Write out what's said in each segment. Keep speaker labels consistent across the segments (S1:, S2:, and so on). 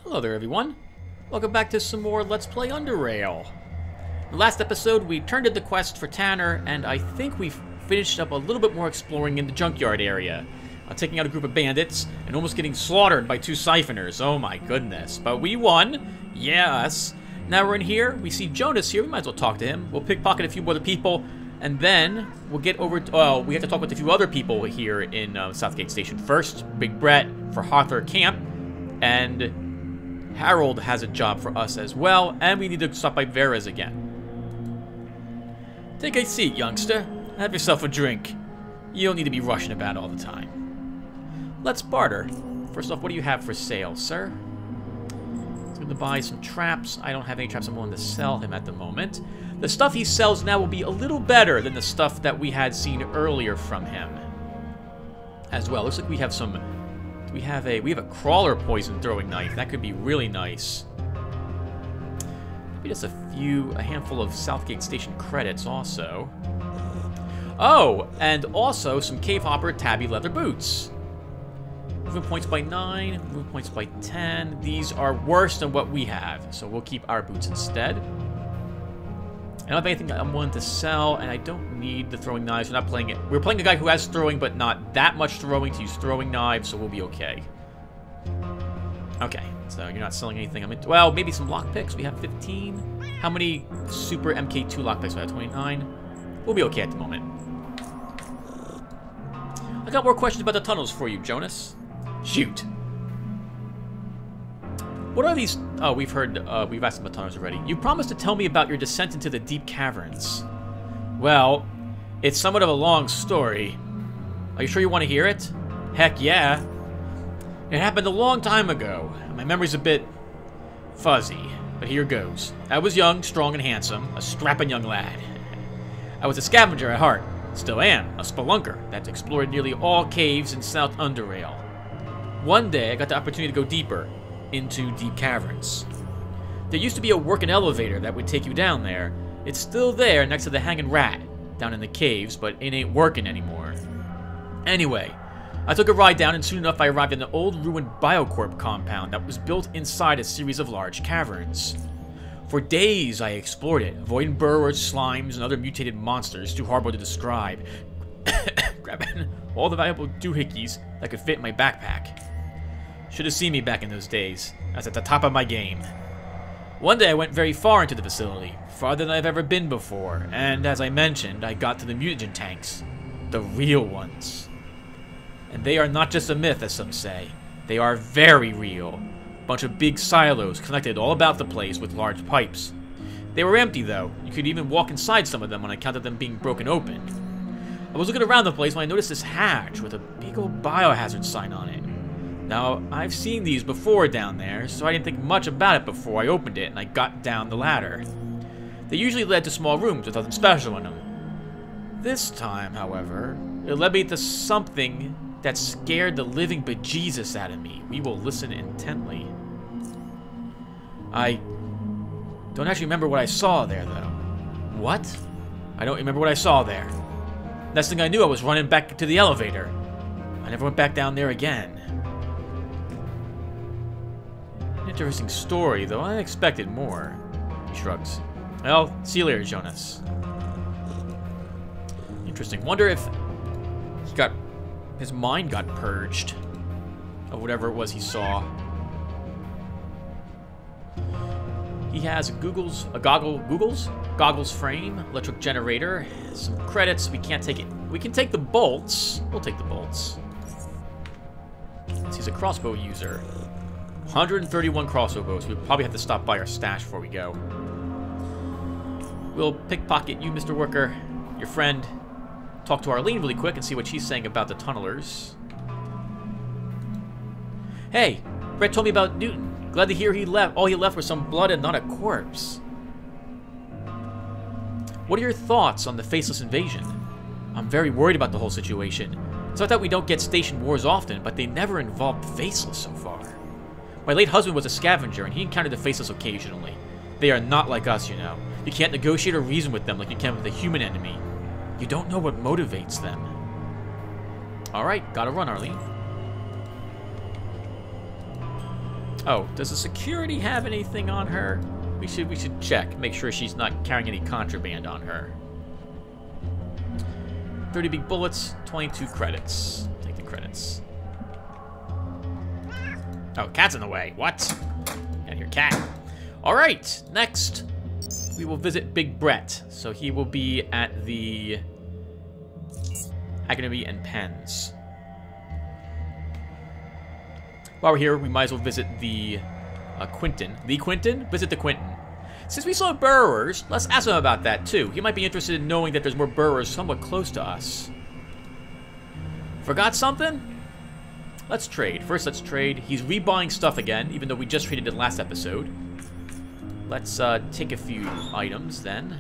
S1: Hello there, everyone. Welcome back to some more Let's Play Underrail. In the last episode, we turned in the quest for Tanner, and I think we finished up a little bit more exploring in the junkyard area. Taking out a group of bandits, and almost getting slaughtered by two siphoners. Oh my goodness. But we won. Yes. Now we're in here. We see Jonas here. We might as well talk to him. We'll pickpocket a few other people, and then we'll get over to... Oh, we have to talk with a few other people here in Southgate Station first. Big Brett for Hawthorne Camp, and Harold has a job for us as well, and we need to stop by Vera's again. Take a seat, youngster. Have yourself a drink. You don't need to be rushing about all the time. Let's barter. First off, what do you have for sale, sir? He's going to buy some traps. I don't have any traps I'm willing to sell him at the moment. The stuff he sells now will be a little better than the stuff that we had seen earlier from him. As well, looks like we have some... We have a crawler poison throwing knife. That could be really nice. Maybe just a handful of Southgate Station credits also. Oh, and also some Cave Hopper tabby leather boots. Movement points by 9, movement points by 10. These are worse than what we have, so we'll keep our boots instead. I don't have anything I'm willing to sell, and I don't need the throwing knives. We're not playing it. We're playing a guy who has throwing, but not that much throwing to use throwing knives, so we'll be okay. Okay, so you're not selling anything. Well, maybe some lockpicks. We have 15. How many super MK2 lockpicks do we have? 29. We'll be okay at the moment. I got more questions about the tunnels for you, Jonas. Shoot. What are these? Oh, we've asked about tunnels already. You promised to tell me about your descent into the deep caverns. Well, it's somewhat of a long story. Are you sure you want to hear it? Heck yeah. It happened a long time ago. My memory's a bit fuzzy, but here goes. I was young, strong, and handsome, a strapping young lad. I was a scavenger at heart. Still am, a spelunker that's explored nearly all caves in South Underrail. One day, I got the opportunity to go deeper into deep caverns. There used to be a working elevator that would take you down there. It's still there next to the Hanging Rat down in the caves, but it ain't working anymore. Anyway, I took a ride down, and soon enough I arrived in an old ruined Biocorp compound that was built inside a series of large caverns. For days I explored it, avoiding burrowers, slimes, and other mutated monsters too horrible to describe, grabbing all the valuable doohickeys that could fit in my backpack. Should have seen me back in those days. I was at the top of my game. One day I went very far into the facility, farther than I've ever been before, and as I mentioned, I got to the mutagen tanks. The real ones. And they are not just a myth, as some say. They are very real. A bunch of big silos connected all about the place with large pipes. They were empty, though. You could even walk inside some of them on account of them being broken open. I was looking around the place when I noticed this hatch with a big old biohazard sign on it. Now, I've seen these before down there, so I didn't think much about it before I opened it and I got down the ladder. They usually led to small rooms with nothing special in them. This time, however, it led me to something that scared the living bejesus out of me. We will listen intently. I don't actually remember what I saw there, though. What? I don't remember what I saw there. Next thing I knew, I was running back to the elevator. I never went back down there again. Interesting story, though I expected more. He shrugs. Well, see you later, Jonas. Interesting. Wonder if his mind got purged of whatever it was he saw. He has a goggles frame, electric generator, some credits. We can't take it. We can take the bolts. We'll take the bolts. He's a crossbow user. 131 crossbows. We'll probably have to stop by our stash before we go. We'll pickpocket you, Mr. Worker, your friend. Talk to Arlene really quick and see what she's saying about the tunnelers. Hey, Brett told me about Newton. Glad to hear he left. All he left was some blood and not a corpse. What are your thoughts on the faceless invasion? I'm very worried about the whole situation. It's not that we don't get station wars often, but they never involved faceless so far. My late husband was a scavenger, and he encountered the faceless occasionally. They are not like us, you know. You can't negotiate or reason with them like you can with a human enemy. You don't know what motivates them. Alright, gotta run, Arlene. Oh, does the security have anything on her? We should check. Make sure she's not carrying any contraband on her. 30 big bullets, 22 credits. Take the credits. Oh, cat's in the way. What? Get your cat. Alright, next. We will visit Big Brett. So he will be at the Academy and Pens. While we're here, we might as well visit the Quinton. The Quinton? Visit the Quinton. Since we saw burrowers, let's ask him about that too. He might be interested in knowing that there's more burrowers somewhat close to us. Forgot something? Let's trade. First, let's trade. He's rebuying stuff again, even though we just traded it last episode. Let's take a few items then.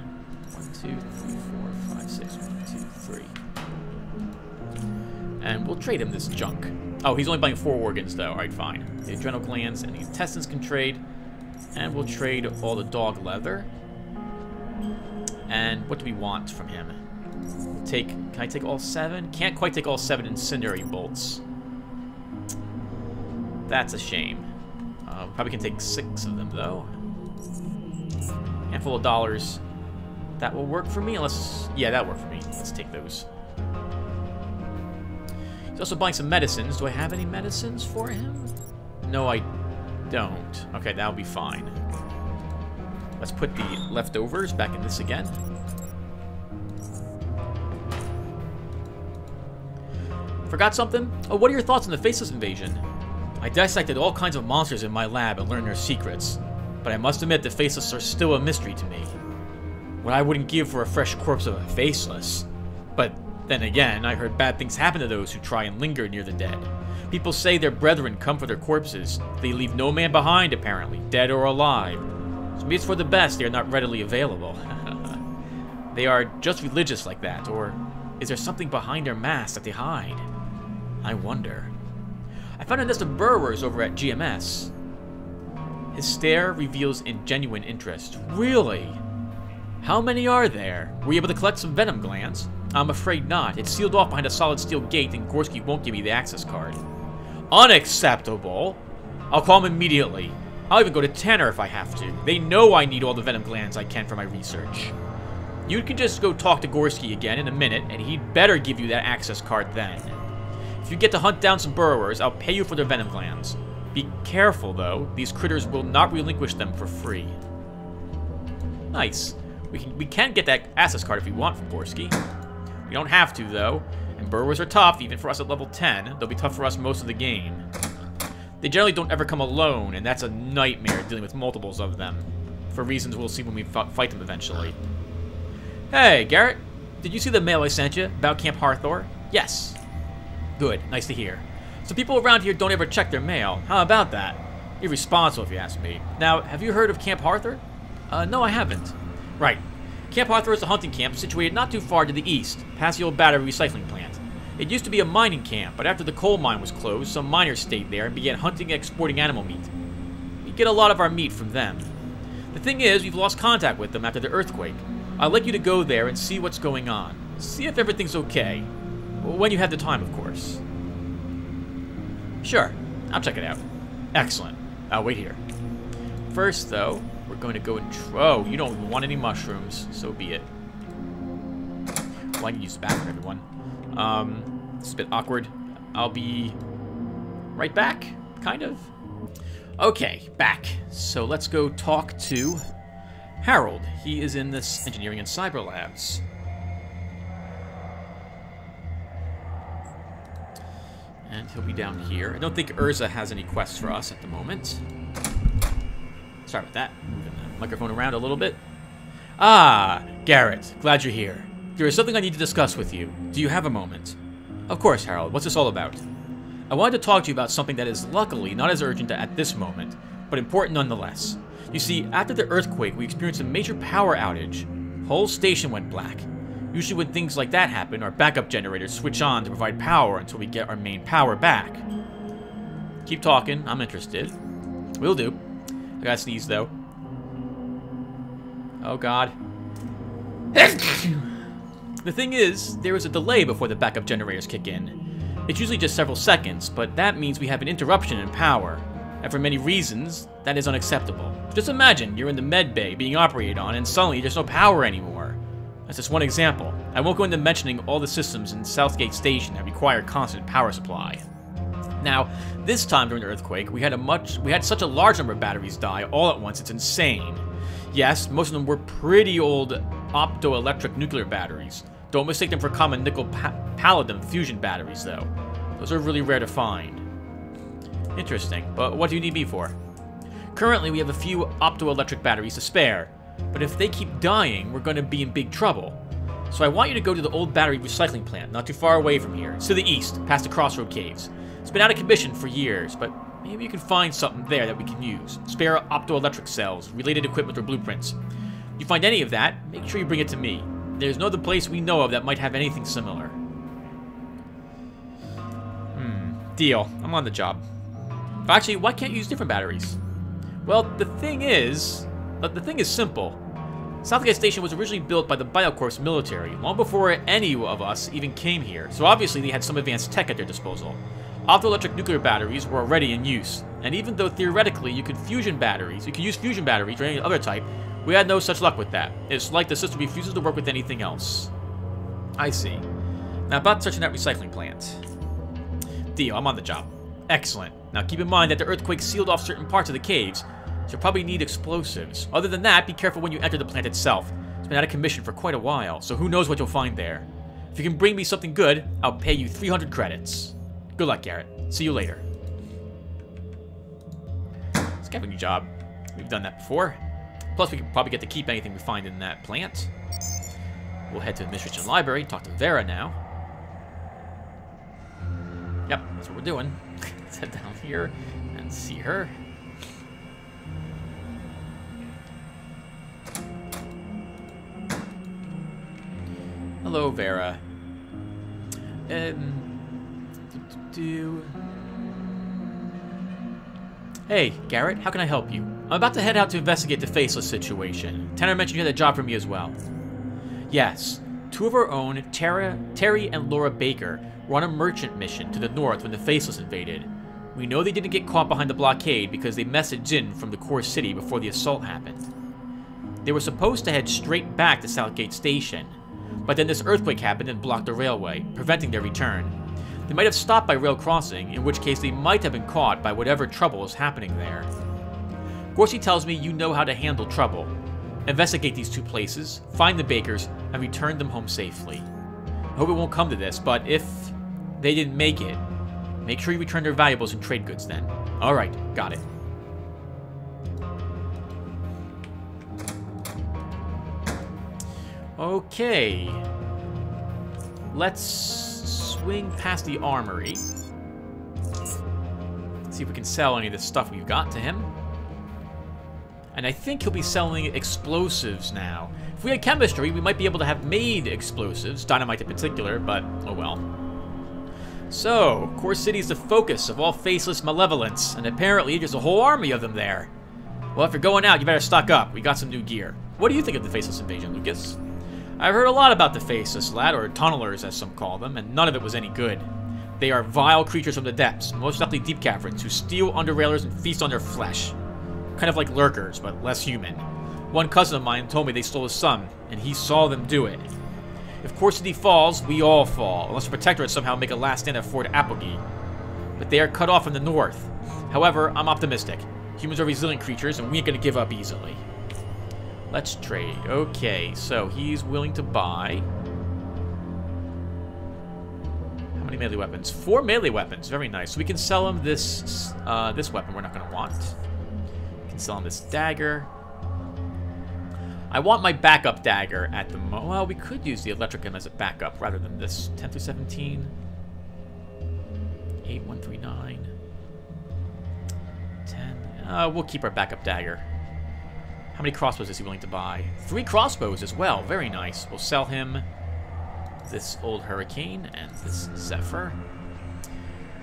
S1: 1, 2, 3, 4, 5, 6, 1, 2, 3. And we'll trade him this junk. Oh, he's only buying 4 organs, though. Alright, fine. The adrenal glands and the intestines can trade. And we'll trade all the dog leather. And what do we want from him? Can I take all 7? Can't quite take all 7 incendiary bolts. That's a shame. Probably can take 6 of them, though. Handful of dollars. That will work for me, unless... Yeah, that'll work for me. Let's take those. He's also buying some medicines. Do I have any medicines for him? No, I don't. Okay, that'll be fine. Let's put the leftovers back in this again. Forgot something? Oh, what are your thoughts on the Faceless invasion? I dissected all kinds of monsters in my lab and learned their secrets, but I must admit the Faceless are still a mystery to me. What I wouldn't give for a fresh corpse of a Faceless. But then again, I heard bad things happen to those who try and linger near the dead. People say their brethren come for their corpses. They leave no man behind, apparently, dead or alive. So maybe it's for the best they are not readily available. They are just religious like that, or is there something behind their masks that they hide? I wonder. I found a nest of burrowers over at GMS. His stare reveals genuine interest. Really? How many are there? Were you able to collect some venom glands? I'm afraid not. It's sealed off behind a solid steel gate and Gorski won't give me the access card. Unacceptable! I'll call him immediately. I'll even go to Tanner if I have to. They know I need all the venom glands I can for my research. You can just go talk to Gorski again in a minute, and he'd better give you that access card then. If you get to hunt down some burrowers, I'll pay you for their venom glands. Be careful, though. These critters will not relinquish them for free. Nice. We can get that access card if we want from Gorski. We don't have to, though. And burrowers are tough, even for us at level 10. They'll be tough for us most of the game. They generally don't ever come alone, and that's a nightmare dealing with multiples of them. For reasons we'll see when we fight them eventually. Hey, Garrett. Did you see the mail I sent you about Camp Hathor? Yes. Good. Nice to hear. Some people around here don't ever check their mail. How about that? Irresponsible, if you ask me. Now, have you heard of Camp Hathor? No, I haven't. Right. Camp Hathor is a hunting camp situated not too far to the east, past the old battery recycling plant. It used to be a mining camp, but after the coal mine was closed, some miners stayed there and began hunting and exporting animal meat. We get a lot of our meat from them. The thing is, we've lost contact with them after the earthquake. I'd like you to go there and see what's going on. See if everything's okay. When you have the time, of course. Sure. I'll check it out. Excellent. I'll wait here. First, though, we're going to go and... Oh, you don't want any mushrooms. So be it. Well, I can use the bathroom, everyone. It's a bit awkward. I'll be right back, kind of. Okay, back. So let's go talk to Harold. He is in this engineering and cyber labs. And he'll be down here. I don't think Urza has any quests for us at the moment. Sorry about that. Moving the microphone around a little bit. Ah, Garrett. Glad you're here. There is something I need to discuss with you. Do you have a moment? Of course, Harold. What's this all about? I wanted to talk to you about something that is luckily not as urgent at this moment, but important nonetheless. You see, after the earthquake, we experienced a major power outage. The whole station went black. Usually when things like that happen, our backup generators switch on to provide power until we get our main power back. Keep talking. I'm interested. Will do. I gotta sneeze, though. Oh, God. The thing is, there is a delay before the backup generators kick in. It's usually just several seconds, but that means we have an interruption in power. And for many reasons, that is unacceptable. Just imagine you're in the med bay being operated on and suddenly there's no power anymore. That's just one example. I won't go into mentioning all the systems in Southgate Station that require constant power supply. Now, this time during the earthquake, we had such a large number of batteries die all at once, it's insane. Yes, most of them were pretty old optoelectric nuclear batteries. Don't mistake them for common nickel-palladium fusion batteries, though. Those are really rare to find. Interesting, but what do you need me for? Currently, we have a few optoelectric batteries to spare, but if they keep dying, we're going to be in big trouble. So I want you to go to the old battery recycling plant, not too far away from here. It's to the east, past the Crossroad Caves. It's been out of commission for years, but maybe you can find something there that we can use. Spare optoelectric cells, related equipment, or blueprints. If you find any of that, make sure you bring it to me. There's no other place we know of that might have anything similar. Deal. I'm on the job. Actually, why can't you use different batteries? Well, the thing is simple. Southgate Station was originally built by the Biocorps military, long before any of us even came here, so obviously they had some advanced tech at their disposal. Optoelectric nuclear batteries were already in use, and even though theoretically you could use fusion batteries or any other type, we had no such luck with that. It's like the system refuses to work with anything else. I see. Now about searching that recycling plant. Deal, I'm on the job. Excellent. Now keep in mind that the earthquake sealed off certain parts of the caves, so you'll probably need explosives. Other than that, be careful when you enter the plant itself. It's been out of commission for quite a while, so who knows what you'll find there. If you can bring me something good, I'll pay you 300 credits. Good luck, Garrett. See you later. Scavenging job. We've done that before. Plus, we can probably get to keep anything we find in that plant. We'll head to the Administration Library and talk to Vera now. Yep, that's what we're doing. Let's head down here and see her. Hello, Vera. Hey, Garrett, how can I help you? I'm about to head out to investigate the Faceless situation. Tanner mentioned you had a job for me as well. Yes, two of our own, Terry and Laura Baker, were on a merchant mission to the north when the Faceless invaded. We know they didn't get caught behind the blockade because they messaged in from the core city before the assault happened. They were supposed to head straight back to Southgate Station, but then this earthquake happened and blocked the railway, preventing their return. They might have stopped by rail crossing, in which case they might have been caught by whatever trouble is happening there. Gorsey tells me you know how to handle trouble. Investigate these two places, find the Bakers, and return them home safely. I hope it won't come to this, but if they didn't make it, make sure you return their valuables and trade goods then. Alright, got it. Okay. Let's swing past the armory. See if we can sell any of the stuff we've got to him. And I think he'll be selling explosives now. If we had chemistry, we might be able to have made explosives, dynamite in particular, but oh well. So, Core City is the focus of all faceless malevolence, and apparently there's a whole army of them there. Well, if you're going out, you better stock up. We got some new gear. What do you think of the Faceless invasion, Lucas? I've heard a lot about the Faceless, lad, or tunnelers as some call them, and none of it was any good. They are vile creatures from the depths, most likely deep caverns, who steal underrailers and feast on their flesh. Kind of like lurkers, but less human. One cousin of mine told me they stole his son, and he saw them do it. If Core City falls, we all fall, unless the Protectorate somehow make a last stand at Fort Apogee. But they are cut off from the north. However, I'm optimistic. Humans are resilient creatures, and we ain't gonna give up easily. Let's trade. Okay, so he's willing to buy... How many melee weapons? 4 melee weapons. Very nice. So we can sell him this weapon we're not gonna want. We can sell him this dagger. I want my backup dagger at the moment. Well, we could use the Electricum as a backup rather than this. 10 through 17. 8139. 10. We'll keep our backup dagger. How many crossbows is he willing to buy? 3 crossbows as well. Very nice. We'll sell him this old Hurricane and this Zephyr.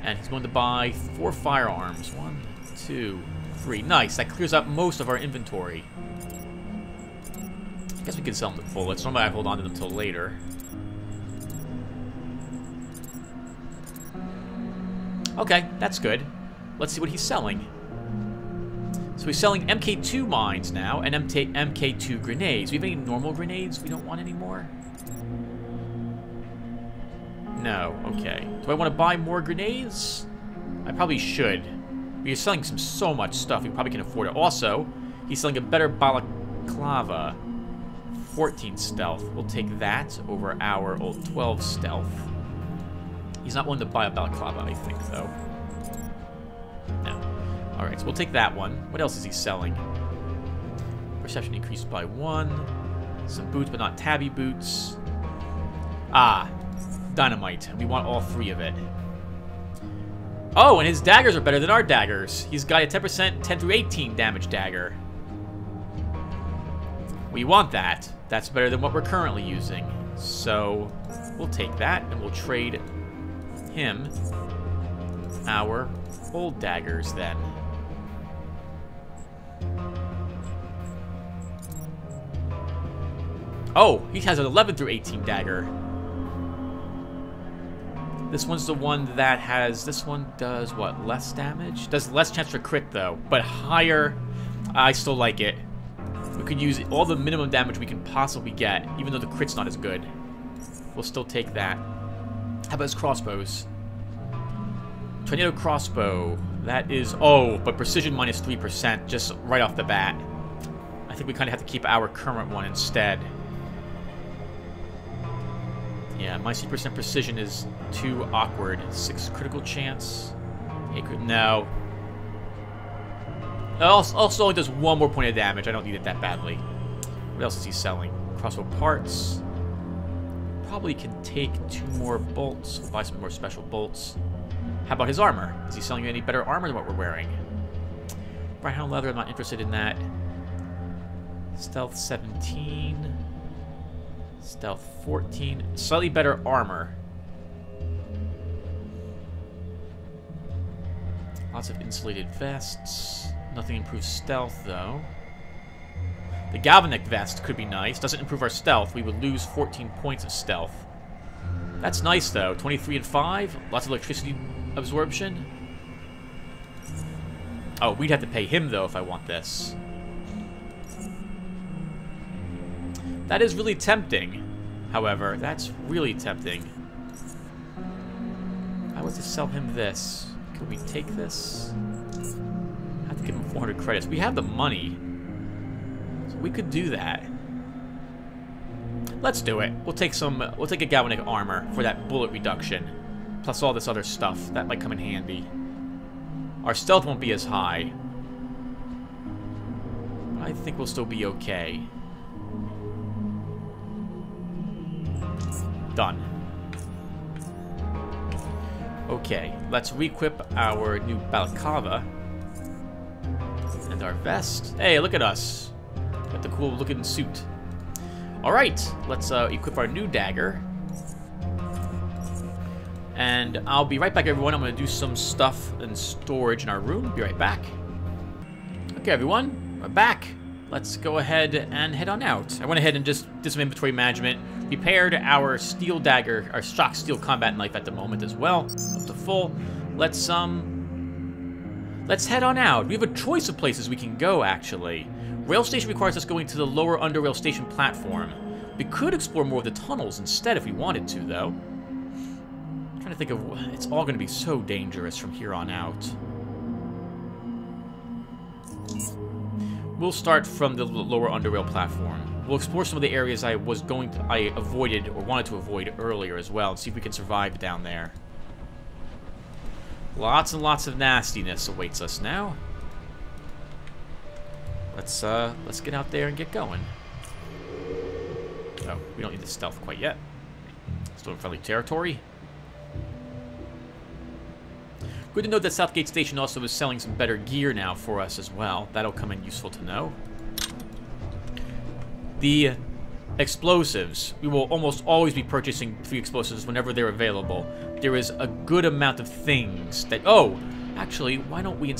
S1: And he's going to buy 4 firearms. 1, 2, 3. Nice. That clears up most of our inventory. I guess we could sell him the bullets. Normally I hold on to them until later. Okay, that's good. Let's see what he's selling. So he's selling MK2 mines now and MK2 grenades. Do we have any normal grenades we don't want anymore? No. Okay. Do I want to buy more grenades? I probably should. He's selling so much stuff, we probably can afford it. Also, he's selling a better balaclava. 14 stealth. We'll take that over our old 12 stealth. He's not willing to buy a balaclava, I think, though. No. Alright, so we'll take that one. What else is he selling? Perception increased by 1. Some boots, but not tabby boots. Ah, dynamite. We want all 3 of it. Oh, and his daggers are better than our daggers. He's got a 10% 10 through 18 damage dagger. We want that. That's better than what we're currently using. So, we'll take that, and we'll trade him our old daggers, then. Oh, he has an 11 through 18 dagger. This one's the one that has... This one does, what, less damage? Does less chance for crit, though, but higher. I still like it. We could use all the minimum damage we can possibly get, even though the crit's not as good. We'll still take that. How about his crossbows? Tornado crossbow. That is... Oh, but precision minus 3%, just right off the bat. I think we kind of have to keep our current one instead. Yeah, my 3% precision is too awkward. 6 critical chance. No. It also only does 1 more point of damage. I don't need it that badly. What else is he selling? Crossbow parts. Probably can take 2 more bolts. We'll buy some more special bolts. How about his armor? Is he selling you any better armor than what we're wearing? Brown leather, I'm not interested in that. Stealth 17. Stealth 14. Slightly better armor. Lots of insulated vests. Nothing improves stealth, though. The galvanic vest could be nice. Doesn't improve our stealth. We would lose 14 points of stealth. That's nice, though. 23 and 5. Lots of electricity absorption. Oh, we'd have to pay him, though, if I want this. That is really tempting, however. That's really tempting. I was to sell him this. Could we take this? I have to give him 400 credits. We have the money. So we could do that. Let's do it. We'll take a galvanic armor for that bullet reduction. Plus all this other stuff. That might come in handy. Our stealth won't be as high. But I think we'll still be okay. Done. Okay, let's re-equip our new balaclava. And our vest. Hey, look at us. Got the cool looking suit. Alright, let's equip our new dagger. And I'll be right back, everyone. I'm going to do some stuff in storage in our room. Be right back. Okay, everyone. We're back. Let's go ahead and head on out. I went ahead and just did some inventory management. Repaired our steel dagger, our shock steel combat knife at the moment as well. Up to full. Let's head on out. We have a choice of places we can go, actually. Rail station requires us going to the lower Underrail station platform. We could explore more of the tunnels instead if we wanted to, though. I'm trying to think of... It's all going to be so dangerous from here on out. We'll start from the lower Underrail platform. We'll explore some of the areas I avoided or wanted to avoid earlier as well, and see if we can survive down there. Lots and lots of nastiness awaits us now. Let's get out there and get going. Oh, we don't need the stealth quite yet. Still in friendly territory. Good to know that Southgate Station also is selling some better gear now for us as well. That'll come in useful to know. The explosives. We will almost always be purchasing 3 explosives whenever they're available. There is a good amount of things that... Oh! Actually, why don't we...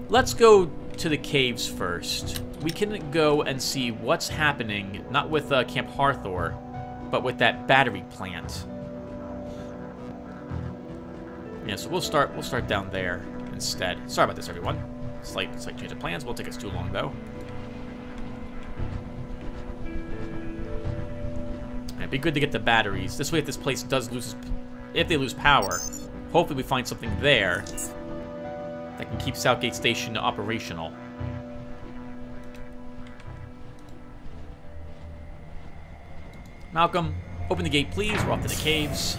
S1: Let's go to the caves first. We can go and see what's happening, not with Camp Hathor, but with that battery plant. Yeah, so we'll start down there instead. Sorry about this, everyone. Slight change of plans. Won't take us too long, though. It'd be good to get the batteries. This way, if this place does lose... If they lose power, hopefully we find something there that can keep Southgate Station operational. Malcolm, open the gate, please. We're off to the caves.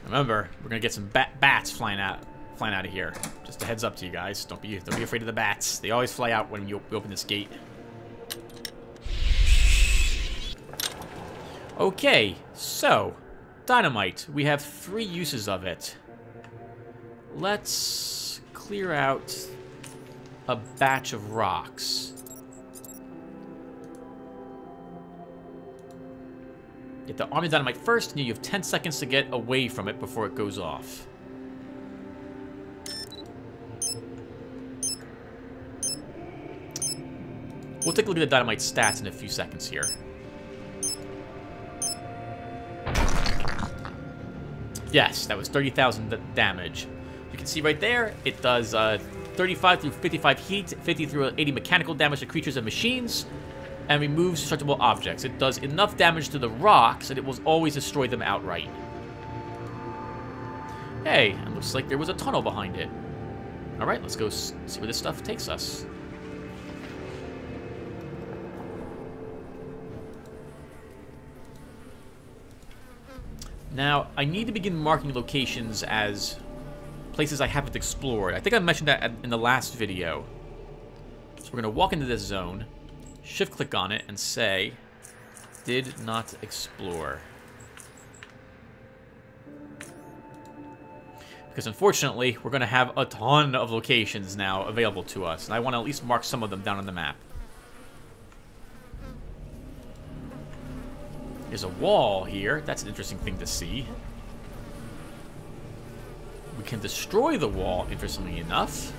S1: Remember, we're gonna get some bats flying out of here. Just a heads up to you guys. Don't be afraid of the bats. They always fly out when you open this gate. Okay, so dynamite. We have 3 uses of it. Let's clear out a batch of rocks. Get the army dynamite first, and you have 10 seconds to get away from it before it goes off. We'll take a look at the dynamite stats in a few seconds here. Yes, that was 30,000 damage. You can see right there, it does 35 through 55 heat, 50 through 80 mechanical damage to creatures and machines, and removes destructible objects. It does enough damage to the rocks that it will always destroy them outright. Hey, it looks like there was a tunnel behind it. Alright, let's go see where this stuff takes us. Now, I need to begin marking locations as places I haven't explored. I think I mentioned that in the last video. So we're going to walk into this zone, shift-click on it, and say, did not explore. Because unfortunately, we're going to have a ton of locations now available to us, and I want to at least mark some of them down on the map. There's a wall here. That's an interesting thing to see. We can destroy the wall, interestingly enough.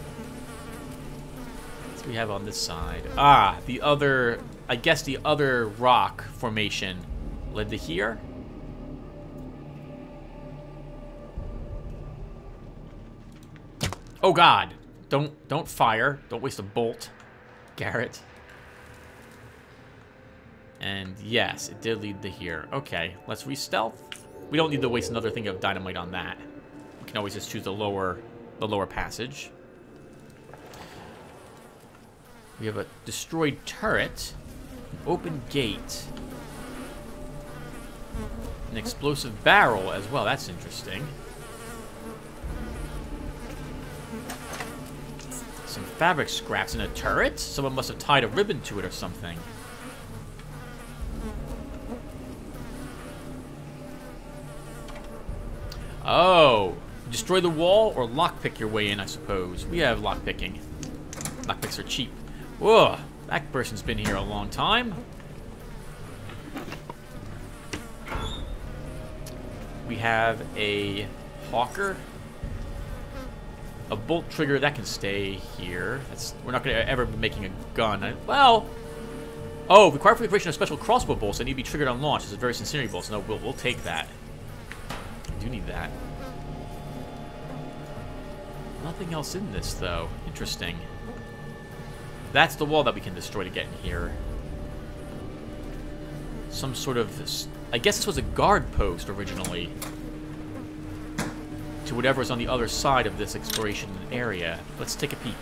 S1: What do we have on this side? Ah, the other... I guess the other rock formation led to here. Oh god! Don't fire. Don't waste a bolt, Garrett. And yes, it did lead to here. Okay, let's re-stealth. We don't need to waste another thing of dynamite on that. We can always just choose the lower passage. We have a destroyed turret, an open gate, an explosive barrel as well. That's interesting. Some fabric scraps in a turret. Someone must have tied a ribbon to it or something. Oh, destroy the wall or lockpick your way in, I suppose. We have lockpicking. Lockpicks are cheap. Whoa, that person's been here a long time. We have a hawker. A bolt trigger, that can stay here. We're not going to ever be making a gun. Well, oh, required for the creation of special crossbow bolts that need to be triggered on launch. This is very sincerity bolts. No, we'll take that. I do need that. Nothing else in this, though. Interesting. That's the wall that we can destroy to get in here. Some sort of... I guess this was a guard post originally. To whatever's on the other side of this exploration area. Let's take a peek.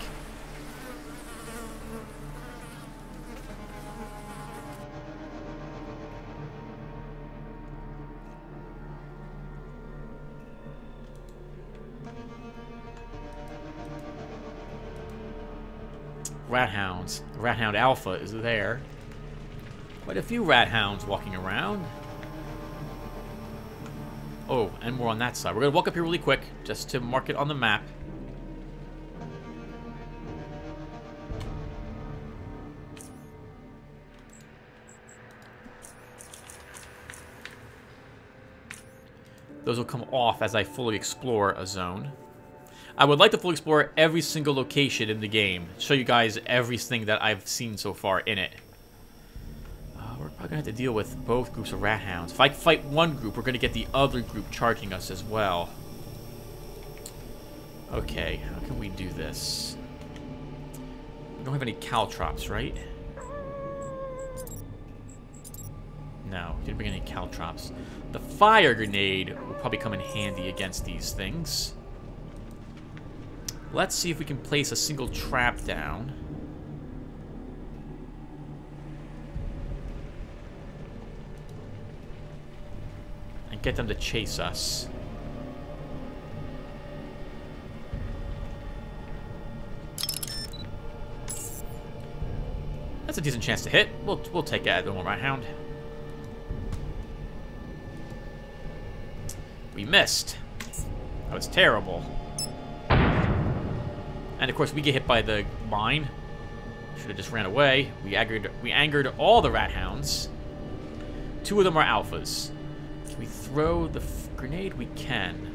S1: Rat hounds. Rat hound alpha is there. Quite a few rat hounds walking around. Oh, and more on that side. We're going to walk up here really quick, just to mark it on the map. Those will come off as I fully explore a zone. I would like to fully explore every single location in the game. Show you guys everything that I've seen so far in it. We're probably going to have to deal with both groups of rat hounds. If I fight one group, we're going to get the other group charging us as well. Okay, how can we do this? We don't have any caltrops, right? No, didn't bring any caltrops. The fire grenade will probably come in handy against these things. Let's see if we can place a single trap down. And get them to chase us. That's a decent chance to hit. We'll take it at the rat hound. We missed. That was terrible. And of course, we get hit by the mine. Should have just ran away. We angered all the rat hounds. 2 of them are alphas. Can we throw the grenade? We can.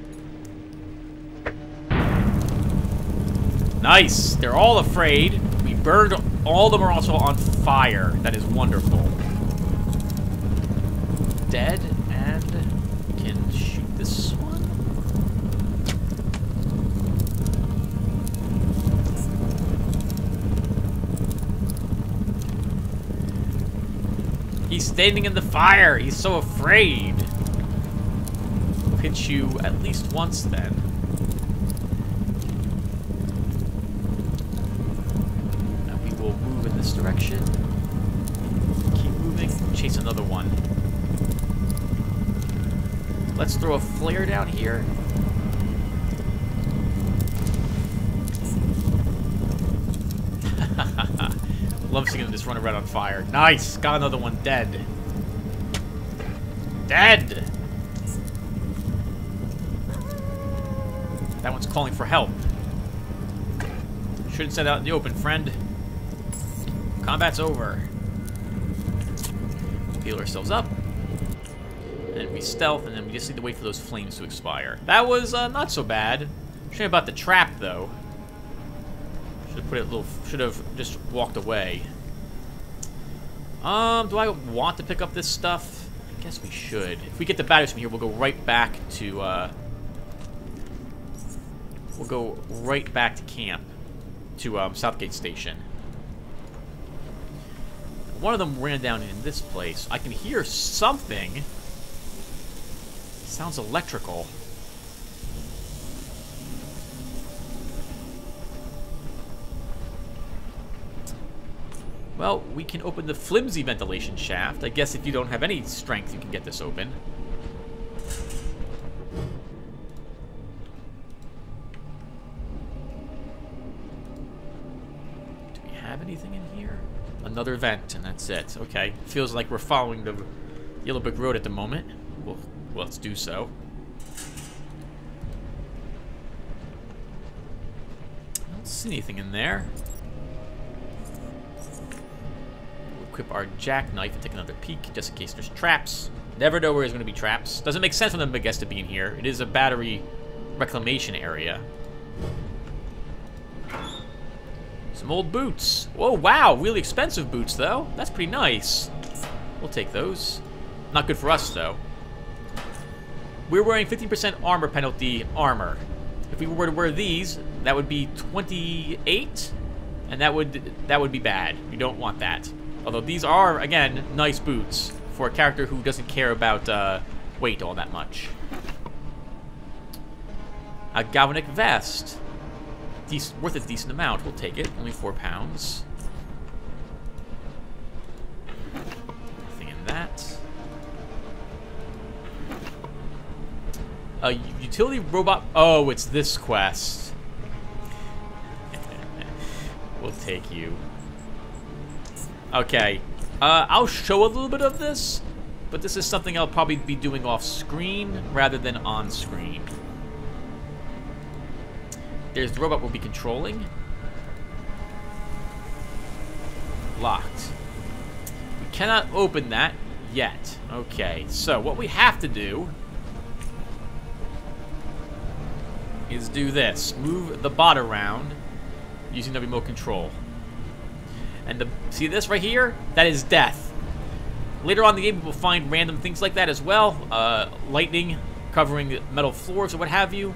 S1: Nice. They're all afraid. We burned. All of them are also on fire. That is wonderful. Dead, and we can shoot this one. He's standing in the fire. He's so afraid. Pinch you at least once then. And we will move in this direction. Keep moving. Chase another one. Let's throw a flare down here. Love seeing him just run around on fire. Nice! Got another one dead. Dead! That one's calling for help. Shouldn't set out in the open, friend. Combat's over. Heal ourselves up. And we stealth, and then we just need to wait for those flames to expire. That was not so bad. Shame about the trap, though. Should have just walked away. Do I want to pick up this stuff? I guess we should. If we get the batteries from here, we'll go right back to camp, to Southgate Station. One of them ran down in this place. I can hear something. Sounds electrical. Well, we can open the flimsy ventilation shaft. I guess if you don't have any strength, you can get this open. Do we have anything in here? Another vent, and that's it. Okay. Feels like we're following the Yellow Brick Road at the moment. Well, let's do so. I don't see anything in there. Equip our jackknife and take another peek just in case there's traps. Never know where there's going to be traps. Doesn't make sense for them, I guess, to be in here. It is a battery reclamation area. Some old boots. Whoa, wow, really expensive boots, though. That's pretty nice. We'll take those. Not good for us, though. We're wearing 15% armor penalty armor. If we were to wear these, that would be 28, and that would be bad. You don't want that. Although these are, again, nice boots for a character who doesn't care about weight all that much. A galvanic vest. Worth a decent amount. We'll take it. Only 4 pounds. Nothing in that. A utility robot. Oh, it's this quest. We'll take you. Okay, I'll show a little bit of this, but this is something I'll probably be doing off screen rather than on screen. There's the robot we'll be controlling. Locked. We cannot open that yet. Okay, so what we have to do is do this. Move the bot around using the remote control. And see this right here? That is death. Later on in the game, we will find random things like that as well. Lightning covering metal floors or what have you.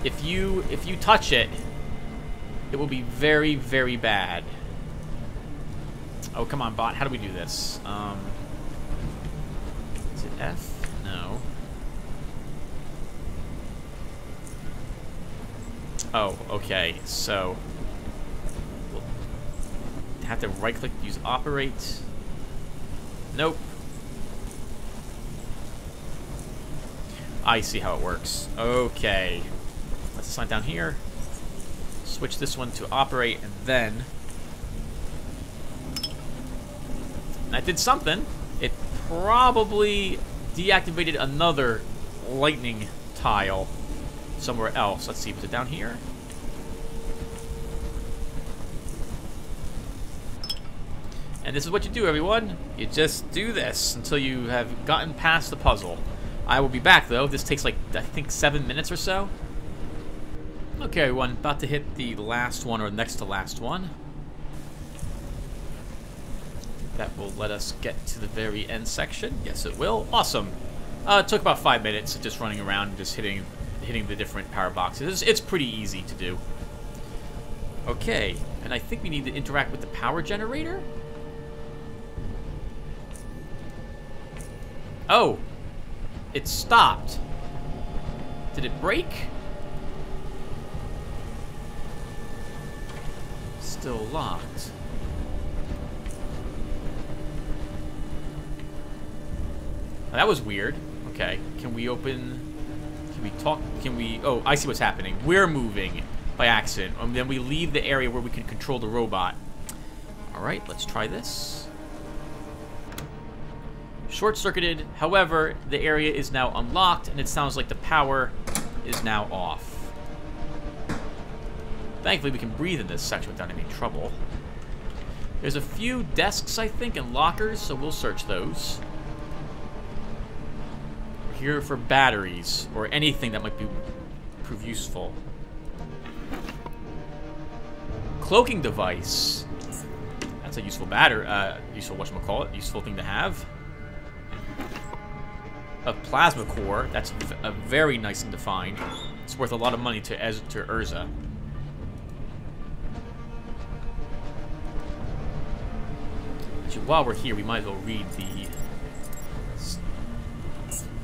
S1: If you touch it, it will be very, very bad. Oh, come on, bot. How do we do this? Is it F? No. Oh, okay. So we'll have to right-click, use operate. Nope. I see how it works. Okay. Let's assign down here. Switch this one to operate, and then that did something. It probably deactivated another lightning tile somewhere else. Let's see, was it down here? And this is what you do, everyone. You just do this until you have gotten past the puzzle. I will be back, though. This takes, like, I think 7 minutes or so. Okay, everyone. About to hit the last one, or next to last one. That will let us get to the very end section. Yes, it will. Awesome. It took about 5 minutes of just running around and just hitting the different power boxes. It's pretty easy to do. Okay, and I think we need to interact with the power generator. Oh, it stopped. Did it break? Still locked. That was weird. Okay, can we open... Can we talk? Can we... Oh, I see what's happening. We're moving by accident. And then we leave the area where we can control the robot. Alright, let's try this. Short-circuited. However, the area is now unlocked, and it sounds like the power is now off. Thankfully, we can breathe in this section without any trouble. There's a few desks, I think, and lockers, so we'll search those. We're here for batteries, or anything that might prove useful. Cloaking device. That's a useful useful whatchamacallit, useful thing to have. A plasma core. That's a very nice thing to find. It's worth a lot of money to Urza. Actually, while we're here, we might as well read the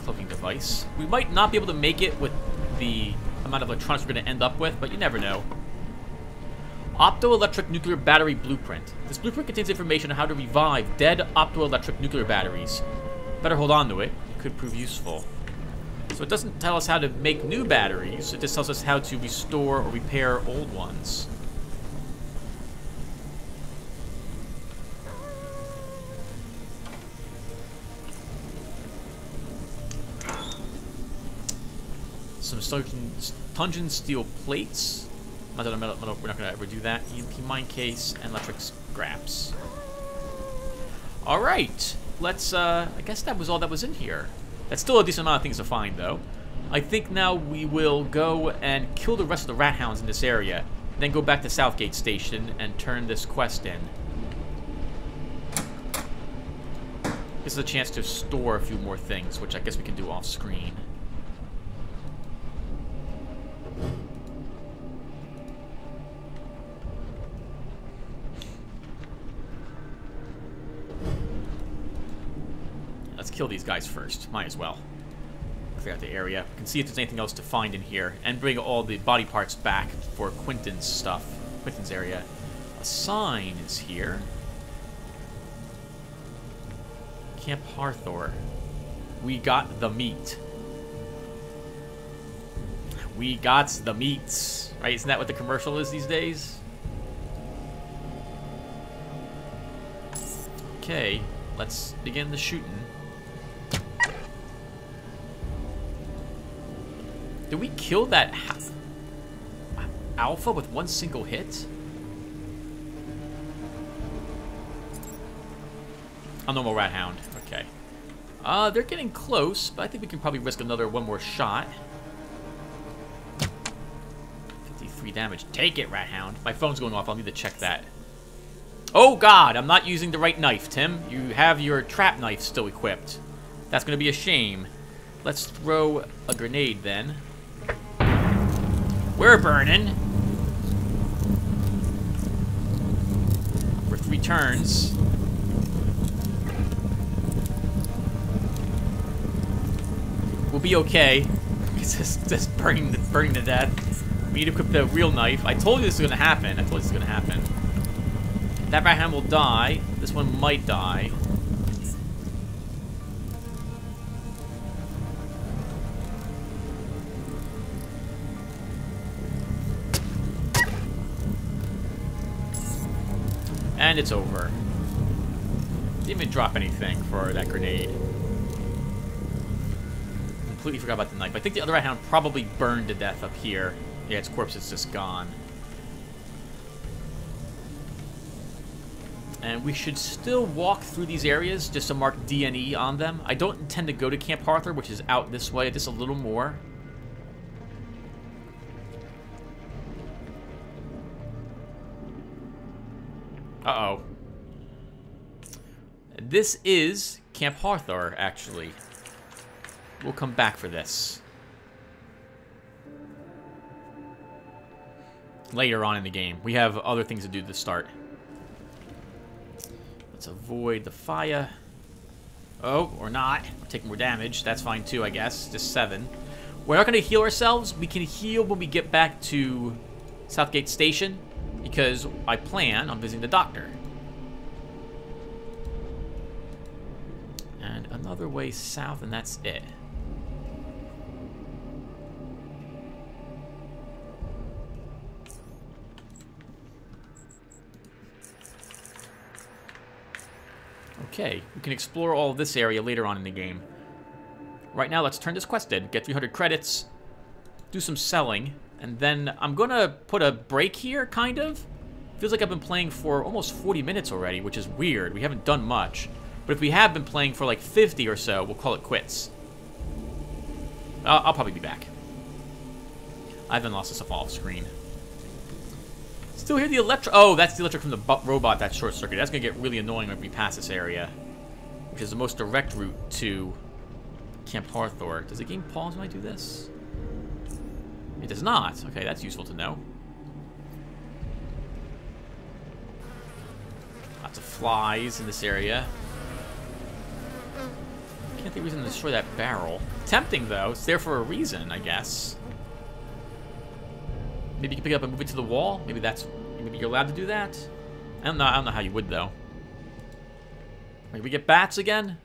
S1: cloaking device. We might not be able to make it with the amount of electronics we're going to end up with, but you never know. Optoelectric nuclear battery blueprint. This blueprint contains information on how to revive dead optoelectric nuclear batteries. Better hold on to it. It could prove useful. So it doesn't tell us how to make new batteries. It just tells us how to restore or repair old ones. Some tungsten steel plates. We're not going to ever do that. EMP mine case and electric scraps. All right. Let's, I guess that was all that was in here. That's still a decent amount of things to find, though. I think now we will go and kill the rest of the rat hounds in this area. Then go back to Southgate Station and turn this quest in. This is a chance to store a few more things, which I guess we can do off screen. Let's kill these guys first. Might as well. Clear out the area. We can see if there's anything else to find in here. And bring all the body parts back for Quentin's stuff. Quentin's area. A sign is here. Camp Harthor. We got the meat. We got the meats. Right? Isn't that what the commercial is these days? Okay. Let's begin the shooting. Did we kill that alpha with one single hit? A normal rat hound. Okay. They're getting close, but I think we can probably risk one more shot. 3 damage. Take it, Rat Hound. My phone's going off. I'll need to check that. Oh, God. I'm not using the right knife, Tim. You have your trap knife still equipped. That's going to be a shame. Let's throw a grenade, then. We're burning. For 3 turns. We'll be okay. It's just burning to death. We need to equip the real knife. I told you this was going to happen. That right hand will die. This one might die. And it's over. Didn't even drop anything for that grenade. Completely forgot about the knife. I think the other right hand probably burned to death up here. Yeah, its corpse is just gone. And we should still walk through these areas just to mark D and E on them. I don't intend to go to Camp Arthur, which is out this way, just a little more. Uh-oh. This is Camp Arthur, actually. We'll come back for this. Later on in the game. We have other things to do to start. Let's avoid the fire. Oh, or not. We're taking more damage. That's fine too, I guess. Just 7. We're not going to heal ourselves. We can heal when we get back to Southgate Station, because I plan on visiting the doctor. And another way south, and that's it. Okay, we can explore all of this area later on in the game. Right now, let's turn this quest in. Get 300 credits, do some selling, and then I'm gonna put a break here, kind of. Feels like I've been playing for almost 40 minutes already, which is weird. We haven't done much. But if we have been playing for like 50 or so, we'll call it quits. I'll probably be back. I haven't lost this stuff off screen. Still hear the electric. Oh, that's the electric from the robot that's short circuit. That's gonna get really annoying when we pass this area, which is the most direct route to Camp Arthur. Does the game pause when I do this? It does not. Okay, that's useful to know. Lots of flies in this area. Can't think reason to destroy that barrel. Tempting though. It's there for a reason, I guess. Maybe you can pick it up and move it to the wall. Maybe you're allowed to do that. I don't know how you would though. Maybe we get bats again.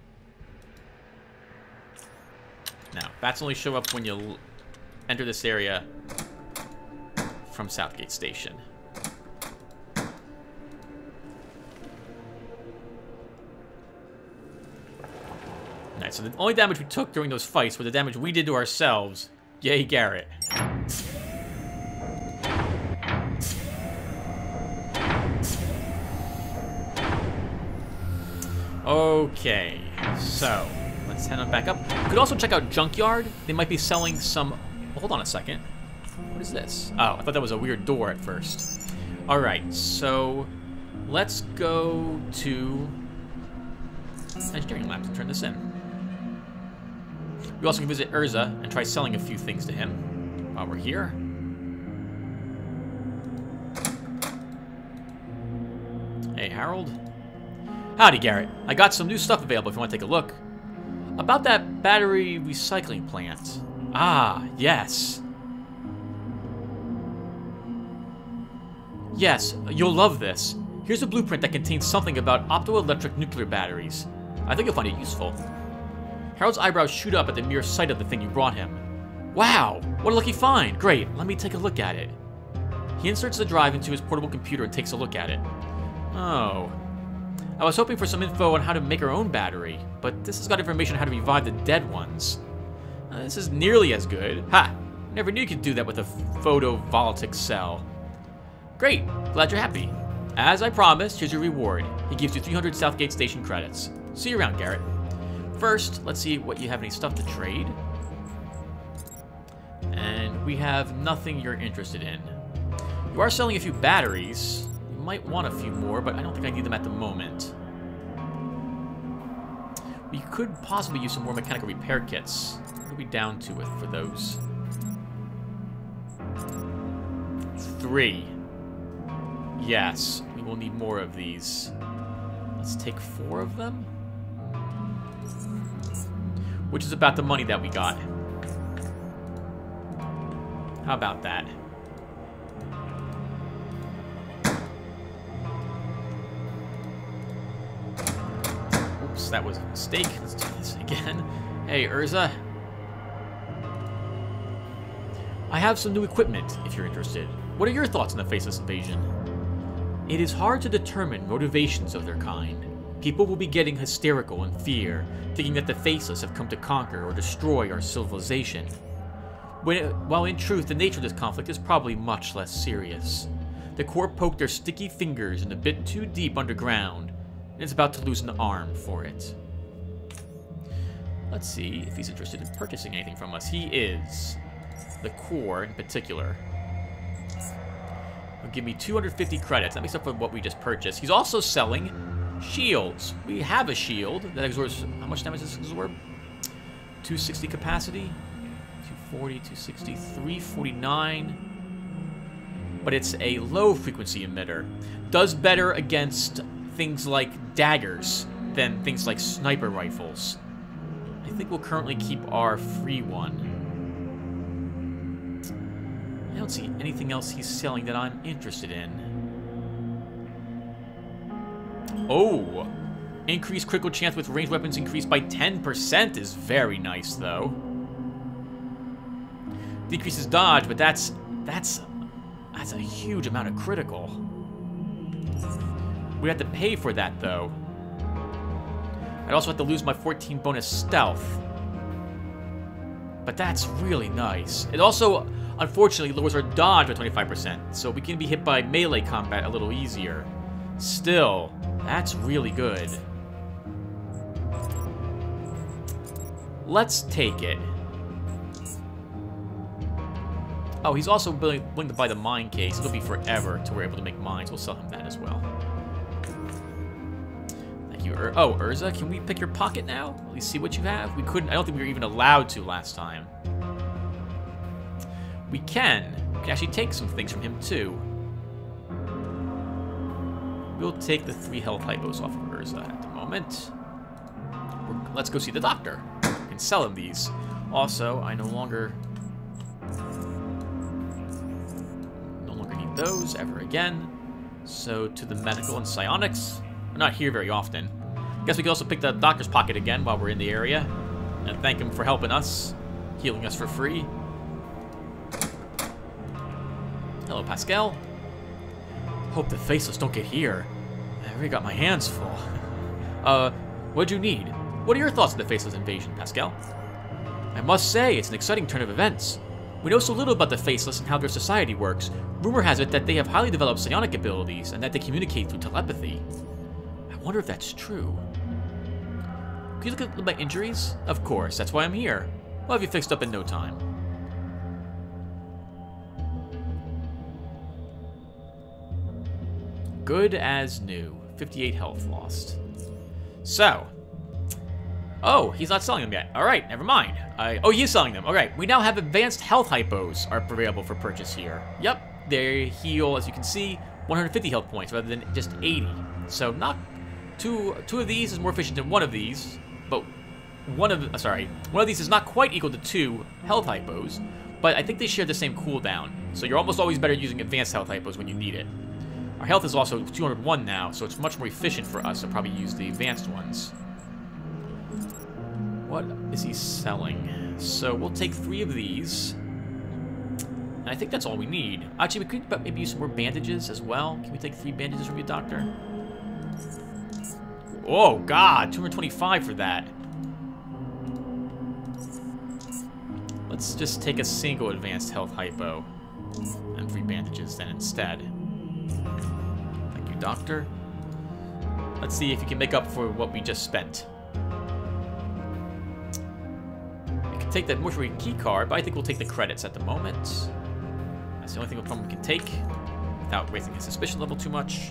S1: No, bats only show up when you enter this area from Southgate Station. Alright, so the only damage we took during those fights was the damage we did to ourselves. Yay, Garrett. Okay, so let's head on back up. You could also check out Junkyard. They might be selling some... Hold on a second. What is this? Oh, I thought that was a weird door at first. Alright, so let's go to Engineering Labs and turn this in. We also can visit Urza and try selling a few things to him while we're here. Hey, Harold. Howdy, Garrett. I got some new stuff available if you want to take a look. About that battery recycling plant. Ah, yes. Yes, you'll love this. Here's a blueprint that contains something about optoelectric nuclear batteries. I think you'll find it useful. Harold's eyebrows shoot up at the mere sight of the thing you brought him. Wow, what a lucky find. Great, let me take a look at it. He inserts the drive into his portable computer and takes a look at it. Oh. I was hoping for some info on how to make our own battery, but this has got information on how to revive the dead ones. This is nearly as good. Ha! Never knew you could do that with a photovoltaic cell. Great, glad you're happy. As I promised, here's your reward. He gives you 300 Southgate Station credits. See you around, Garrett. First, let's see what you have any stuff to trade. And we have nothing you're interested in. You are selling a few batteries. You might want a few more, but I don't think I need them at the moment. We could possibly use some more mechanical repair kits. What are we down to for those? 3. Yes, we will need more of these. Let's take 4 of them. Which is about the money that we got. How about that? Oops, that was a mistake. Let's do this again. Hey, Urza. I have some new equipment, if you're interested. What are your thoughts on the Faceless Invasion? It is hard to determine motivations of their kind. People will be getting hysterical in fear, thinking that the Faceless have come to conquer or destroy our civilization. While in truth, the nature of this conflict is probably much less serious. The Corps poked their sticky fingers in a bit too deep underground, and is about to lose an arm for it. Let's see if he's interested in purchasing anything from us. He is. The Corps in particular. He'll give me 250 credits. That makes up for what we just purchased. He's also selling shields. We have a shield that absorbs... How much damage does this absorb? 260 capacity. 240, 260, 349. But it's a low frequency emitter. Does better against things like daggers than things like sniper rifles. I think we'll currently keep our free one. I don't see anything else he's selling that I'm interested in. Oh! Increased critical chance with ranged weapons increased by 10% is very nice, though. Decreases dodge, but that's a huge amount of critical. We have to pay for that, though. I'd also have to lose my 14 bonus stealth. But that's really nice. It also, unfortunately, lowers our dodge by 25%, so we can be hit by melee combat a little easier. Still, that's really good. Let's take it. Oh, he's also willing to buy the mine case. It'll be forever till we're able to make mines. We'll sell him that as well. Thank you. Oh, Urza, can we pick your pocket now? At least see what you have? We couldn't. I don't think we were even allowed to last time. We can. We can actually take some things from him, too. We'll take the 3 health hypos off of Urza at the moment. Let's go see the doctor. We can sell him these. Also, I no longer need those ever again. So to the medical and psionics. We're not here very often. Guess we can also pick the doctor's pocket again while we're in the area. And thank him for helping us. Healing us for free. Hello, Pascal. Hope the Faceless don't get here. I already got my hands full. What'd you need? What are your thoughts on the Faceless invasion, Pascal? I must say, it's an exciting turn of events. We know so little about the Faceless and how their society works. Rumor has it that they have highly developed psionic abilities and that they communicate through telepathy. I wonder if that's true. Can you look at my injuries? Of course, that's why I'm here. We'll have you fixed up in no time. Good as new. 58 health lost. So. Oh, he's not selling them yet. Alright, never mind. Oh, he is selling them. Alright, we now have advanced health hypos are available for purchase here. Yep, they heal, as you can see, 150 health points rather than just 80. So not two of these is more efficient than one of these, but one of these is not quite equal to 2 health hypos, but I think they share the same cooldown. So you're almost always better using advanced health hypos when you need it. Our health is also 201 now, so it's much more efficient for us to probably use the advanced ones. What is he selling? So we'll take 3 of these. And I think that's all we need. Actually, we could maybe use some more bandages as well. Can we take 3 bandages from you, Doctor? Oh, God. 225 for that. Let's just take a single advanced health hypo. And 3 bandages then instead. Thank you, Doctor. Let's see if you can make up for what we just spent. Take that mortuary key card, but I think we'll take the credits at the moment. That's the only thing we can take. without raising his suspicion level too much.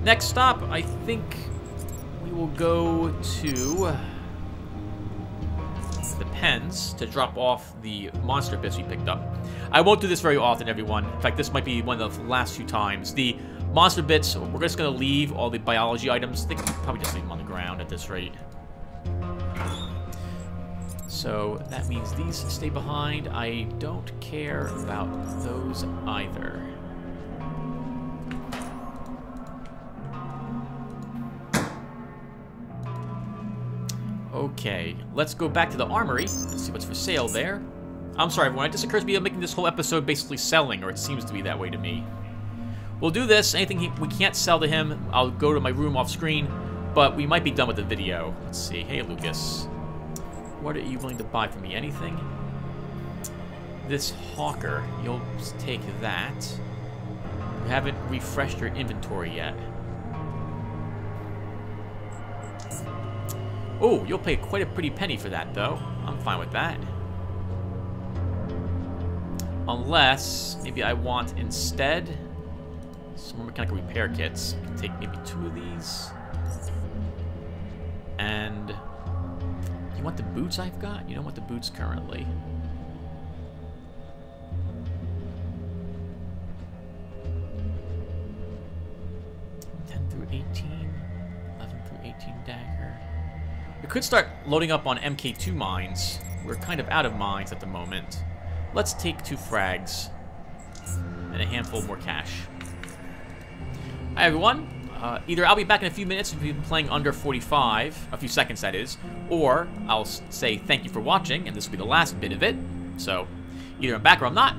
S1: Next stop, I think we will go to the pens to drop off the monster bits we picked up. I won't do this very often, everyone. In fact, this might be one of the last few times. The monster bits, we're just going to leave all the biology items. I think we'll probably just leave them on the ground at this rate. So that means these stay behind. I don't care about those either. Okay, let's go back to the armory. Let's see what's for sale there. I'm sorry, everyone. It just occurs to me I'm making this whole episode basically selling, or it seems to be that way to me. We'll do this. Anything we can't sell to him, I'll go to my room off screen, but we might be done with the video. Let's see. Hey, Lucas. What are you willing to buy for me? Anything? This hawker. You'll take that. You haven't refreshed your inventory yet. Oh, you'll pay quite a pretty penny for that, though. I'm fine with that. Unless, maybe I want instead some more mechanical repair kits. I can take maybe 2 of these. And you want the boots I've got? You don't want the boots currently. .10 through 18, 11 through 18 dagger. We could start loading up on MK2 mines. We're kind of out of mines at the moment. Let's take 2 frags and a handful more cash. Hi, everyone. Either I'll be back in a few minutes if you've been playing under 45, a few seconds that is, or I'll say thank you for watching, and this will be the last bit of it. So, either I'm back or I'm not.